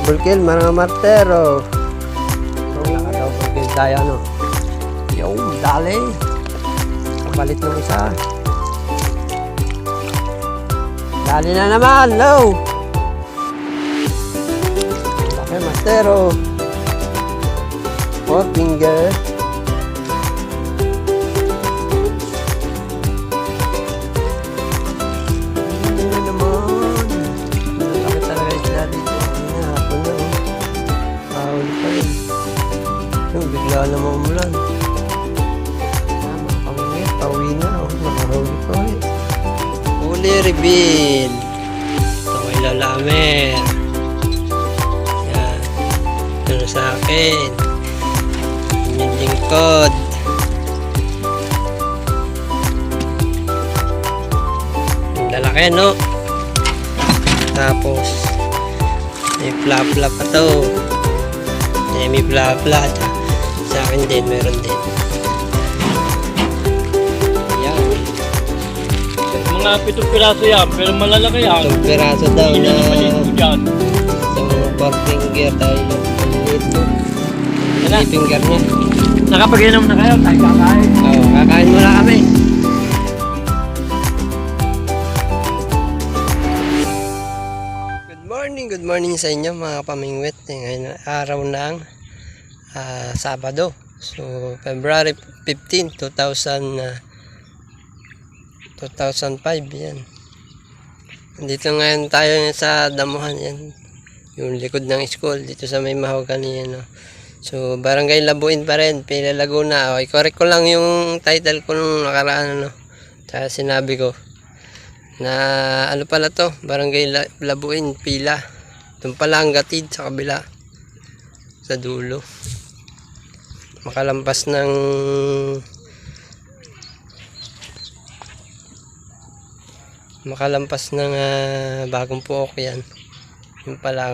Double kill mga martero. So, naka-double kill tayo, ano. Yung, dali. Kapalit ng isa. Dali na naman, low. Okay, martero. 4 finger. Bigla na maumulan. Pangingit, pauwi na. Nakahuli ko eh. Huli reveal. Ito kay Lalamer. Yan. Ito sa akin. Yung lingkod. Ang lalaki, no? Tapos may flap-flap pa to. May flap-flap. Sa akin din, meron din. Ayan. Mga 7 piraso yan, pero malalaki yan. 7 piraso daw Hindi na maliit dyan. sa mga 4 finger tayo. Maliit mo. Yan na. 3 finger niya. Nakapag-inom na kayo, tayo kakain. Oo, kakain muna kami. Good morning sa inyo mga kapamingwit. Ngayon araw ng Sabado. So, February 15, 2005 yan. Dito ngayon tayo sa damuhan yan. Yung likod ng school dito sa may Mahogany yan, no? So, Barangay Labuin pa rin, Pila Laguna. Okay, correct ko lang yung title ko nung nakaraan, no? Kaya sinabi ko na ano pala to, Barangay Labuin, Pila. Doon pala ang gatid sa kabila, sa dulo. Makalampas ng Bagong Puok yan. Yung pala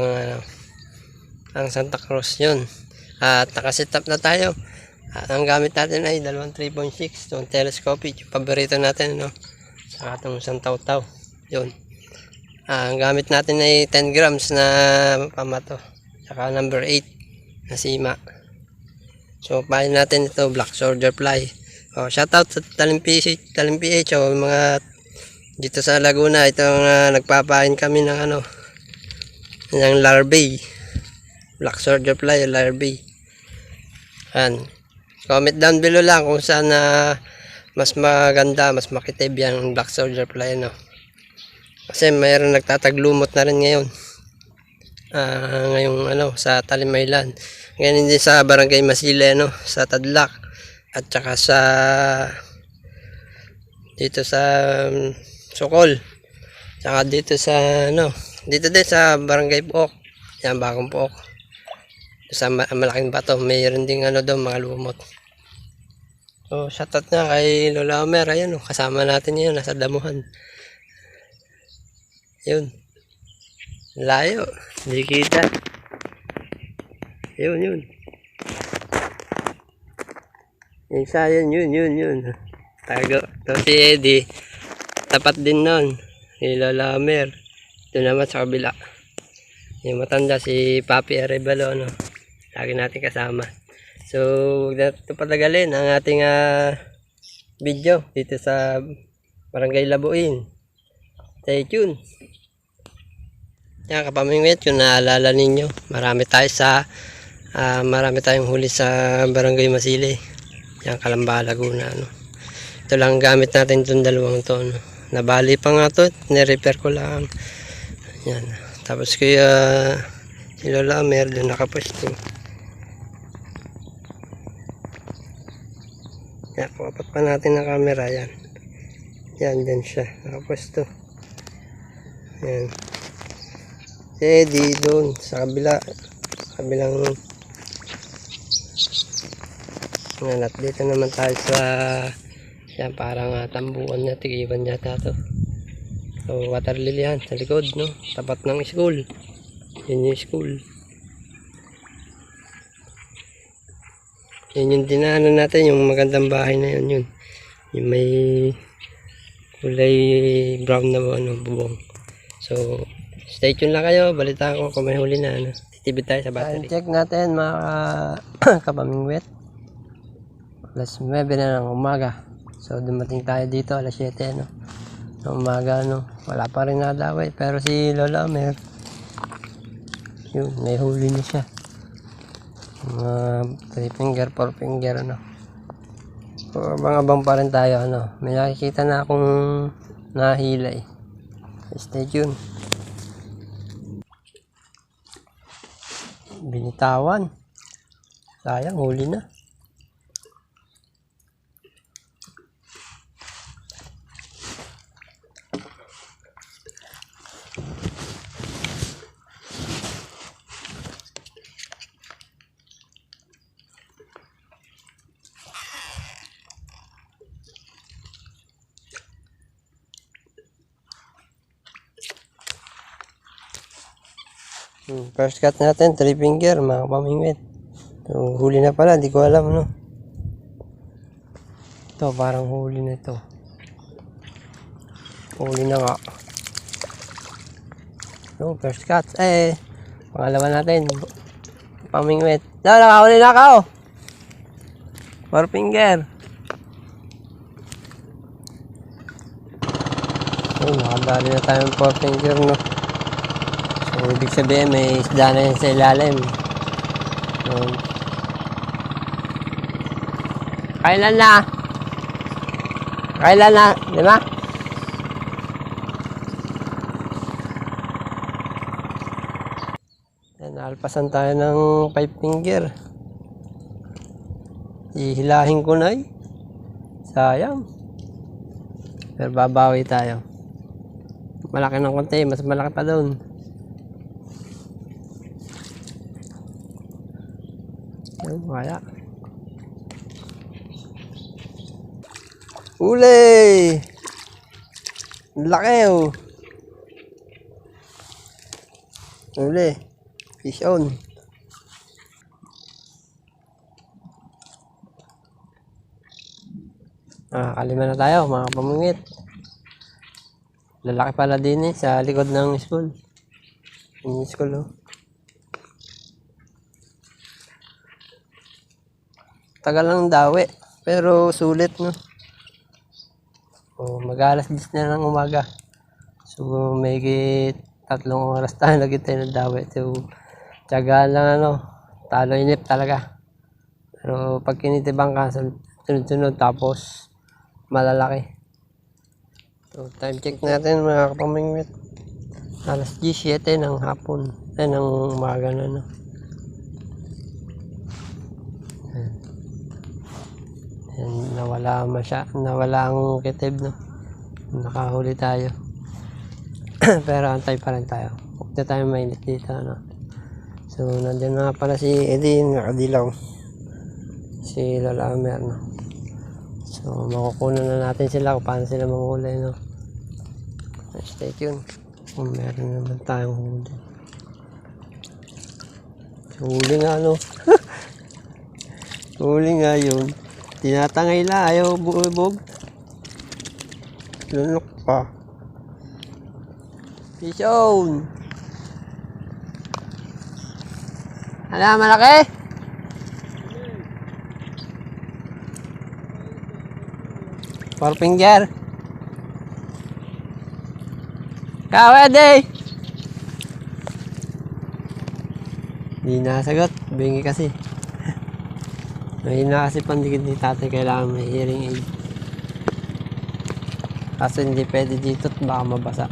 ang Santa Cruz yun. At nakaset up na tayo. At ang gamit natin ay 3.6 itong telescopic, yung paborito natin, no? Saka itong Santaw-taw yun. Ang gamit natin ay 10 grams na pamato, saka number 8 na sima. So, pahin natin ito, black soldier fly. Shoutout sa Talim PH, mga dito sa Laguna. Ito nagpapahin kami ng ng larvae, black soldier fly o larvae. Comment down below lang kung saan mas maganda, mas makitib yan black soldier fly, no? Kasi mayroon nagtataglumot na rin ngayon. Ngayong sa Talim Island. Ngayon din sa Barangay Masile, no, sa Tadlac, at saka sa dito sa Sokol. Saka dito sa dito din sa Barangay Puok. Yan, Bagong Puok. Sa malaking bato, mayroon ding doon mga lumot. So, shoutout na kay Lola Omer. Ayan, kasama natin yun, nasa damuhan. Yun. Layo. Hindi kita. Yun. Isa yun. Tago. Ito si Eddie. Tapat din nun. Si Lola Omer. Ito naman sa kabila. Yung matanda si Papi Arevalo, no? Lagi natin kasama. So, huwag natin patagalin ang ating video dito sa Barangay Labuin. Stay tuned. Yan, kapamingwit, kung naalala ninyo, marami tayong huli sa Barangay Masile. Yan, Calamba, Laguna, no? Ito lang gamit natin itong dalawang to, no? Nabali pa nga to, nirepair ko lang. Yan. Tapos kaya si Lola Mer doon nakapwesto. Yan, kapat pa natin ang camera, yan. Yan, dyan siya, nakapwesto. Yan. Eddie doon sa kabilang at dito naman tayo sa yan, parang tambuan niya, tigiban yata to. So, water lily yan sa likod, no? Tapat ng school. Yan yung school. Yan yung dinaanan natin, yung magandang bahay na yun. Yung may kulay brown na bubong. So, stay tuned lang kayo. Balitaan ko kung may huli na. Titipid tayo sa battery. Check natin mga kapamingwit. Alas 9 na ng umaga. So dumating tayo dito alas 7 no. Ng umaga no. Wala pa rin nadawit. Pero si Lola Mer, yun, may huli na siya. Mga 3 finger, 4 finger ano. So, abang-abang pa rin tayo ano. May nakikita na akong nahilay. Stay tuned. Binitawan. Sayang, huli na. First cut natin, 3 finger, mga pamingwit. So, huli na pala, di ko alam, no? Ito, parang huli na ito. Huli na nga. So, first cut. Pangalawa natin, pamingwit. Nakahuli na ako! 4 finger. So, nakadali na tayo ng 4 finger, no? So, ibig sabihin may isda na yan sa ilalim. So, kailan na? Kailan na? Di ba? Yan, nalpasan tayo ng 5 finger. Ihilahin ko na eh. Sayang. Pero babawi tayo. Malaki ng konti, mas malaki pa doon. Wala. Uli! Laki oh. Uli. Fish on. Kalima na tayo mga pamungit. Lalaki pala din sa likod ng school. Yung school oh. Tagal lang dawi, pero sulit no. Mag-alas 10 na ng umaga. So may 3 oras tayo lagi tayo ng dawi. So tiyagaan lang ano, talo inip talaga. Pero pag kinitibang ka, sunod-sunod tapos malalaki. So time check natin mga kapamingwit. Alas 17 ng hapon, ng umaga na no. Nawala ang kitib no. Nakahuli tayo. Pero antay pa rin tayo. Huwag na tayo mainit dito no. So nandiyan na pala si Eddie, nakadilaw. Si Lola Mer no. So makukunan na natin sila kung paano sila manghuli no. Stay tuned. Kung meron naman tayong huli. So huli nga no. Huli nga yun. Tinatangay la, ayaw bubog. Lunok pa. Fish on. Ano, malaki? Four finger. Kawede. Hindi nasagot, bingi kasi. May na kasi pandikit ni tatay, kailangan may hearing aid. Kasi hindi pwede dito at baka mabasa.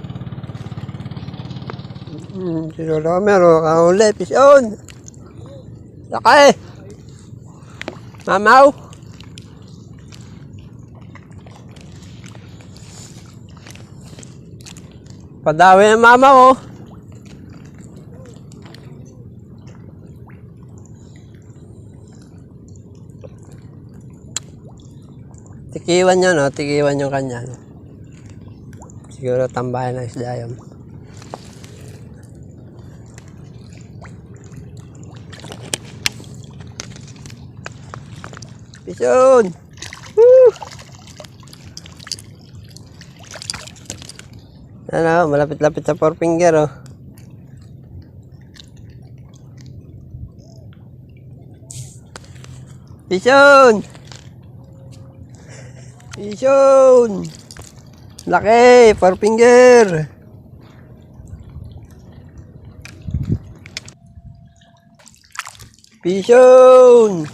Sino na meron kahuli, fish on! Laki! Mamaw! Padawi ng mamaw oh! Tikiwan yun, no? Tikiwan yung kanya. No? Siguro tambayan ng isda yun. Pison! Woo! Ano, malapit-lapit sa four finger, oh. Pison! Pison! Laki! 4 finger! Pison!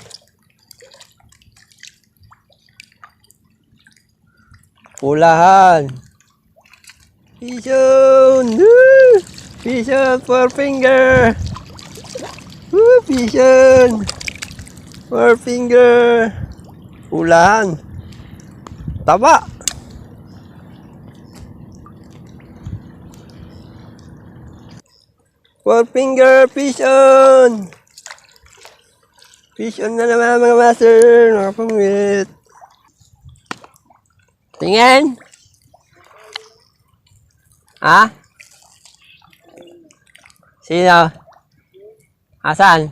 Pulahan! Pison! Woo! Pison! 4 finger! Woo! Pison! 4 finger! Pulahan! Taba! Four finger pison! Pison na naman mga master, mga pangwit. Tingin! Ha? Sino? Asan?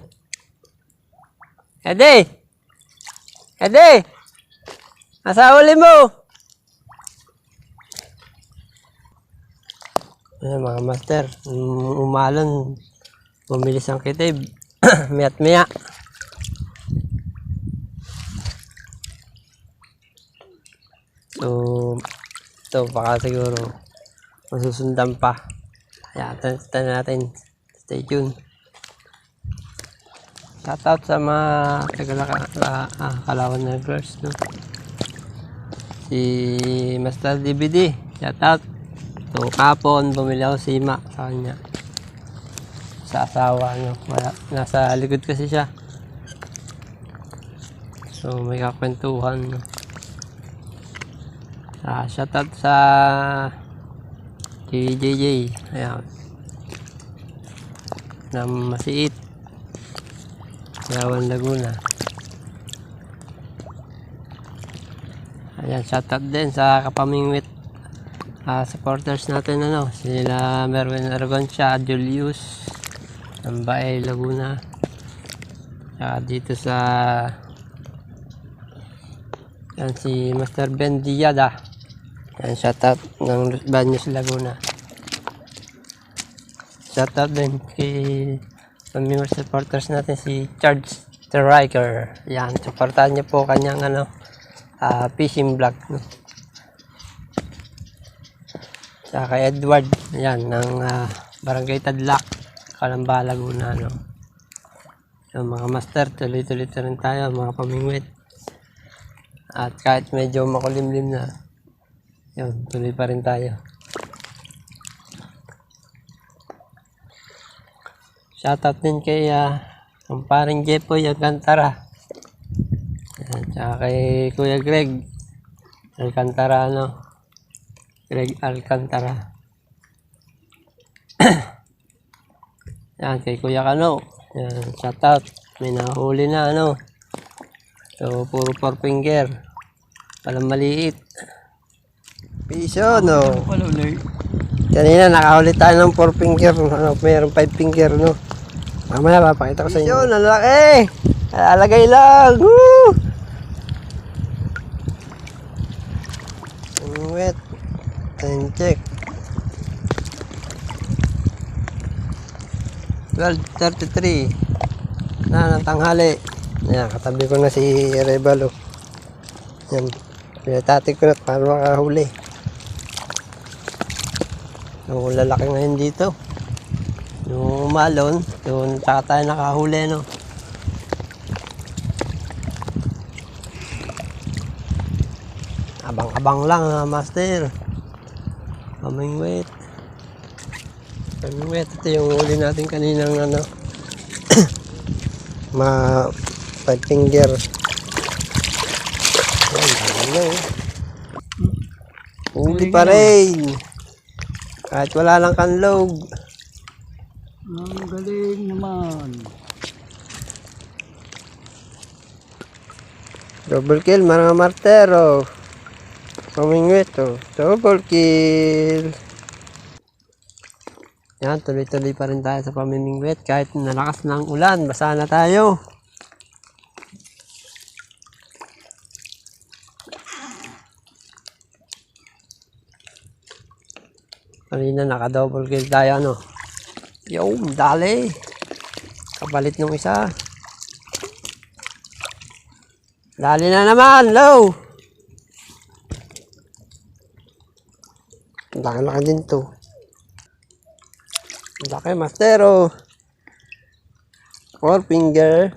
Eddie! Eddie! Asa uli mo? Ayan mga master, umalon, bumilis ang kitib, miya't miya. So, ito baka siguro masusundan pa. Kaya tayo natin, stay tuned. Shoutout sa mga Kalawan Nervers, no? Si Master DVD, shoutout. So, kapon, bumili ako sima sa kanya. Sa asawa, no? Nasa likod kasi siya. So, may kakwentuhan, no? Shoutout sa JJJ. Ayan. Na masiit. Kalawan Laguna. Ayan, shoutout din sa Kapamingwit. Supporters natin, ano, sila Merwin Argoncia, Julius Ambae Laguna, dito sa yan, si Master Ben Diada, yan, shoutout ng Los Baños Laguna. Shoutout din kay mga supporters natin, si Charles Striker, yan, supportahan niyo po kanyang ano, fishing vlog, no? Saka kay Edward, yan, ng Barangay Tadlak, Calamba, Laguna, no? Yung mga master, tuloy-tuloy rin tayo, mga pamingwit. At kahit medyo makulimlim na, yun, tuloy pa rin tayo. Shoutout din kay ang paring Jepoy Alcantara. Yan, saka kay Kuya Greg Alcantara, no? Greg Alcantara. Yan, kay Kuya Kano. Yan, shoutout. May nahuli na, ano. So, puro 4 finger. Palang maliit. Piso, no. Kanina, nakahuli tayo ng 4 finger. Ano, mayroong 5 finger, no. Mamaya, papakita ko sa inyo. Piso, nalaki. Alagay lang. Woo! Wet. Time check. 12:33 na ng tanghali. Ayan, katabi ko na si Rebalo. Yan, pinatatik ko na para makahuli. Yung lalaki ngayon dito, yung umalon, yung saka tayo nakahuli, no? Abang-abang lang, master. Pamingwit. Pamingwit. Ito yung huli natin kaninang ano. 5 finger. Ayan, huli pa rin. Kahit wala lang kanlog. Ang galing naman. Double kill mga martero. Pamingwit, oh. Double kill. Yan, tuloy-tuloy pa rin tayo sa pamimingwit. Kahit nalakas ng ulan, basa na tayo. Kanina naka-double kill tayo, ano. Yo, dali. Kapalit ng isa. Dali na naman, low. Laki-laki din to. Laki, mastero. 4 finger.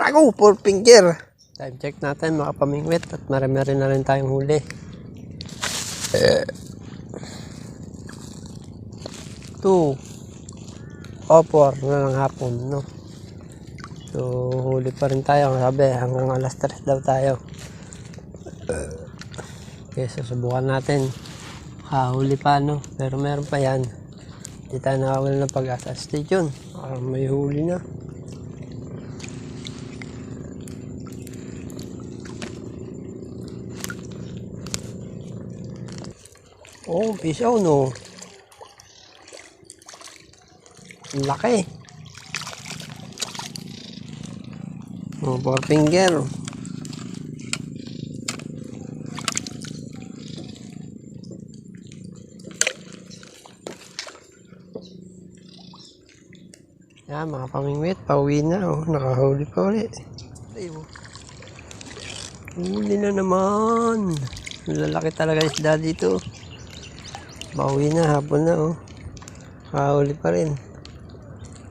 Ako, 4 finger. Time check natin mga pamingwit at marami na rin tayong huli. 2 o 4 na lang hapon, no? So, huli pa rin tayo. Sabi, hanggang alas 3 daw tayo. Okay, susubukan natin. Huli pa, no? Pero meron pa yan. Hindi tayo nakawala ng pag-asa. Stay tuned. May huli na. Oh, pisaw, no? Ang laki. Oh, 4 finger. Yan, mga pamingwit, pauwi na. Oh, nakahuli pa ulit. Huli na naman. Lalaki talaga isda dito. Pauwi na, hapon na. Oh. Nakahuli pa rin.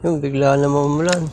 Yung bigla na maumulan.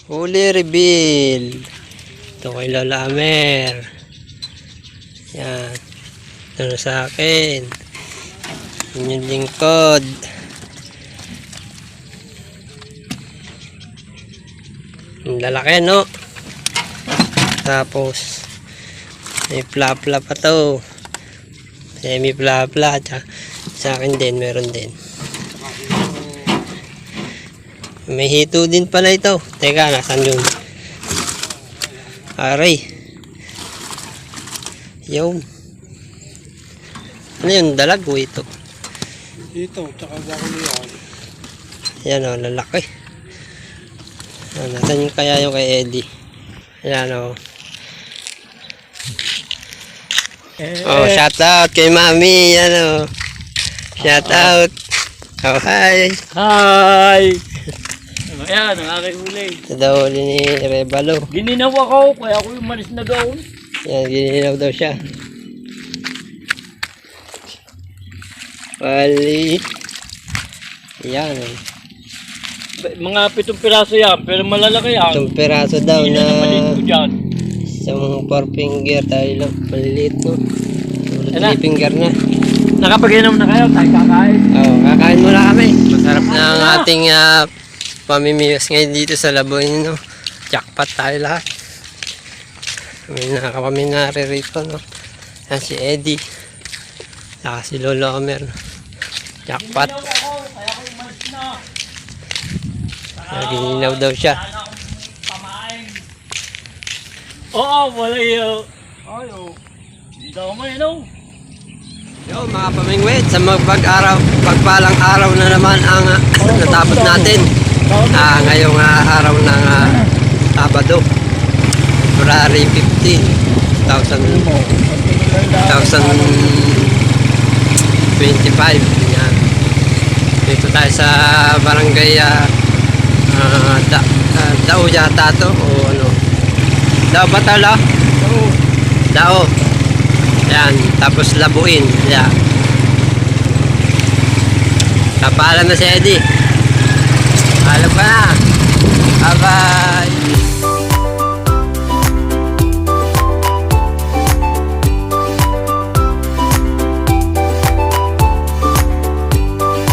Huli reveal. Ito kay Lola Amer. Yan. Ito na sa akin. Yun yung lingkod. Ang lalaki, no? Tapos may pla-pla pa to. Semi pla-pla. Sa akin din, meron din. May hito din pala ito. Teka, nasan yun? Aray. Yun. Ano yun? Dalag o ito? Ito, tsaka bakuli yan. Yan o, lalaki. Nasan yung kaya yung kay Eddie? Yan o. Oh, shout out kay Mami. Yan o. Shout out. Oh, hi. Hi! Ayan, ang aking huli. Ito daw huli ni Rebalo. Gininaw ako, kaya ako yung malis na doon. Yan, gininaw daw siya. Pali. Yan. Mga 7 piraso yan, pero malalaki yan. Itong peraso daw Hindi na na maliit ko dyan. isang 4 finger tayo lang. Maliliit, no? Ano? 3 finger na. Nakapag-inom na kayo, tayo kakain. Oo, kakain muna kami. Masarap na ang ating pamimiyos ngayon dito sa Labuin, no? Jackpot tayo lahat. Kami naririto, no? Yan si Eddie. Saka si Lolo Amer. Jackpot. Gininaw ako, kaya ako yung malis na. Gininaw daw siya. Sana akong pamain. Oo, wala yun. Ay, oh. Hindi daw mo yun, oh. Yo, mga pamingwit, sa pagpalang araw na naman ang natapos natin. Ngayong araw ng Sabado, February 15, 2025. Yan. Dito tayo sa barangay Dao yata to o ano. Dao ba tala? Dao. Yan, tapos Labuin. Yan. Kapalan na si Eddie. Alam ka na.